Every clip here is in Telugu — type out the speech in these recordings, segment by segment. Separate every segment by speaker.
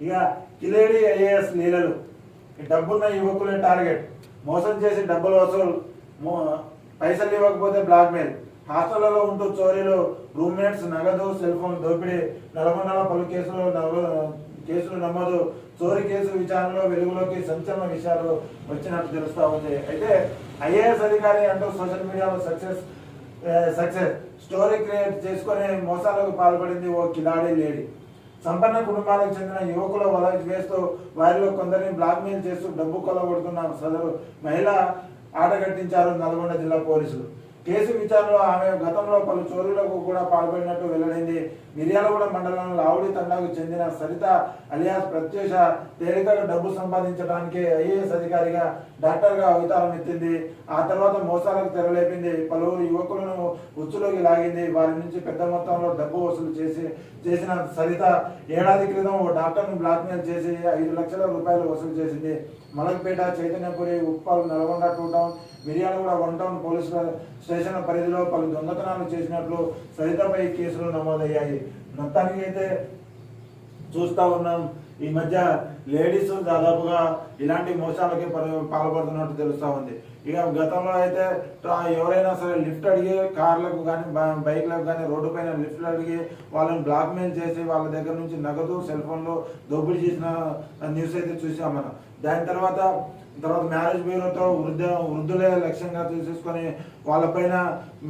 Speaker 1: ఇక కిలేడి ఐఏఎస్ లీలలు డబ్బున్న యువకులే టార్గెట్, మోసం చేసి డబ్బులు వసూలు, పైసలు ఇవ్వకపోతే బ్లాక్మెయిల్, హాస్టళ్లలో ఉంటూ చోరీలు, రూమ్మేట్స్ నగదు సెల్ ఫోన్ దోపిడీ, నల్గొండలో పలు కేసులు నమోదు, చోరీ కేసు విచారణలో వెలుగులోకి సంచలన విషయాలు వచ్చినట్టు తెలుస్తా ఉంది. అయితే ఐఏఎస్ అధికారి అంటూ సోషల్ మీడియాలో సక్సెస్ స్టోరీ క్రియేట్ చేసుకుని మోసాలకు పాల్పడింది ఓ కిలాడి లేడీ. సంపన్న కుటుంబాలకు చెందిన యువకుల వల వేస్తూ వారిలో కొందరిని బ్లాక్మెయిల్ చేస్తూ డబ్బు కొల్లగొడుతున్న సదరు మహిళ ఆటగట్టించారు నల్గొండ జిల్లా పోలీసులు. కేసు విచారణలో ఆమె గతంలో పలు చోరీలకు కూడా పాల్పడినట్టు వెల్లడైంది. మిర్యాలగూడ మండలం లావుడి తండాకు చెందిన సరిత అలియాస్ ప్రత్యూష తేలికగా డబ్బు సంపాదించడానికి ఐఏఎస్ అధికారిగా డాక్టర్గా అవతారం ఎత్తింది. ఆ తర్వాత మోసాలకు తెరలేపింది. పలువురు యువకులను ఉచ్చులోకి లాగింది. వారి నుంచి పెద్ద మొత్తంలో డబ్బు వసూలు చేసిన సరిత ఏడాది క్రితం ఓ డాక్టర్ను బ్లాక్మెయిల్ చేసి 5 లక్షల రూపాయలు వసూలు చేసింది. మలక్పేట, చైతన్యపురి, ఉప్పల్, నల్గొండ 2 టౌన్, మిర్యాలగూడ 1 టౌన్ పోలీసుల స్టేషన్ల పరిధిలో పలు దొంగతనాలు చేసినట్లు సరితపై కేసులు నమోదయ్యాయి. మొత్తానికి అయితే చూస్తా ఉన్నాం, ఈ మధ్య లేడీస్ దాదాపుగా ఇలాంటి మోసాలకి పాల్పడుతున్నట్టు తెలుస్తూ ఉంది. ఇక గతంలో అయితే ఎవరైనా సరే లిఫ్ట్ అడిగి కార్లకు కానీ బైక్లకు కానీ రోడ్డు పైన లిఫ్ట్లు అడిగి వాళ్ళని బ్లాక్మెయిల్ చేసి వాళ్ళ దగ్గర నుంచి నగదు సెల్ ఫోన్లు దోపిడీ చేసిన న్యూస్ అయితే చూసాం మనం. దాని తర్వాత మ్యారేజ్ బ్యూరోతో వృద్ధులే లక్ష్యంగా తీసేసుకొని వాళ్ళపైన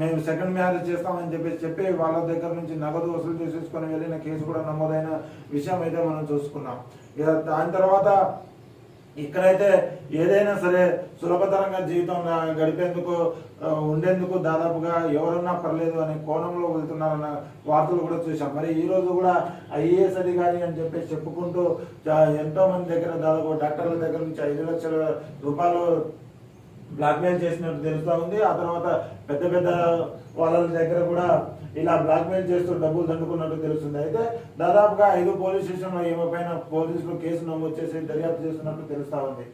Speaker 1: మేము సెకండ్ మ్యారేజ్ చేస్తామని చెప్పి వాళ్ళ దగ్గర నుంచి నగదు వసూలు చేసేసుకొని వెళ్ళిన కేసు కూడా నమోదైన విషయం అయితే మనం చూసుకున్నాం. ఇక దాని తర్వాత ఇక్కడైతే ఏదైనా సరే సులభతరంగా జీవితం గడిపేందుకు ఉండేందుకు దాదాపుగా ఎవరన్నా పర్లేదు అనే కోణంలో వెళ్తున్నారన్న వార్తలు కూడా చూసాం. మరి ఈ రోజు కూడా ఐఏఎస్ అధికారి అని చెప్పి చెప్పుకుంటూ ఎంతో మంది దగ్గర దాదాపు డాక్టర్ల దగ్గర నుంచి 5 లక్షల రూపాయలు బ్లాక్మెయిల్ చేసినట్టు తెలుస్తూ ఉంది. ఆ తర్వాత పెద్ద వాళ్ళ దగ్గర కూడా ఇలా బ్లాక్మెయిల్ చేస్తూ డబ్బులు దండుకున్నట్టు తెలుస్తుంది. అయితే దాదాపుగా 5 పోలీస్ స్టేషన్లో ఈమె పైన పోలీసులు కేసు నమోదు చేసి దర్యాప్తు చేస్తున్నట్టు తెలుస్తా ఉంది.